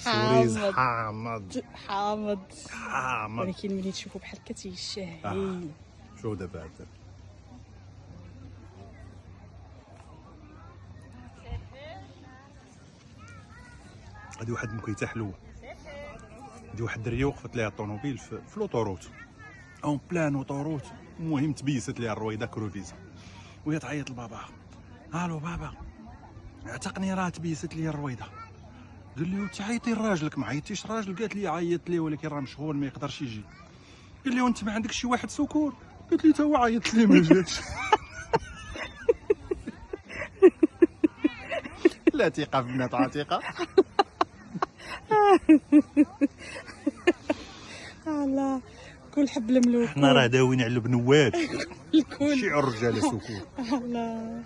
سوريز حامض حامض حامض، ولكن ملي تشوفو بحال هكا تيشهي. شوف دابا هذا هادي واحد المكيته حلوه. هادي واحد الدريه وقفت ليها الطوموبيل في لوطوروت اون بلان اوطوروت، المهم تبيست ليها الرويضه كروفيزا وهي تعيط لباباها: الو بابا اعتقني راه تبيست ليا الرويضه. قال لي: وتعيطي لراجلك؟ ما عيطتيش راجل؟ قالت لي: عيطت ليه ولكن راه مشغول ما يقدرش يجي. قال لي: وانت ما عندكش شي واحد سكور؟ قالت لي: تا هو عيطت ليه ما جاش. لا ثقه في بنات عتيقه. لا كل حب الملوك، حنا راه داويين على البنوات الكل شي الرجاله سكور. لا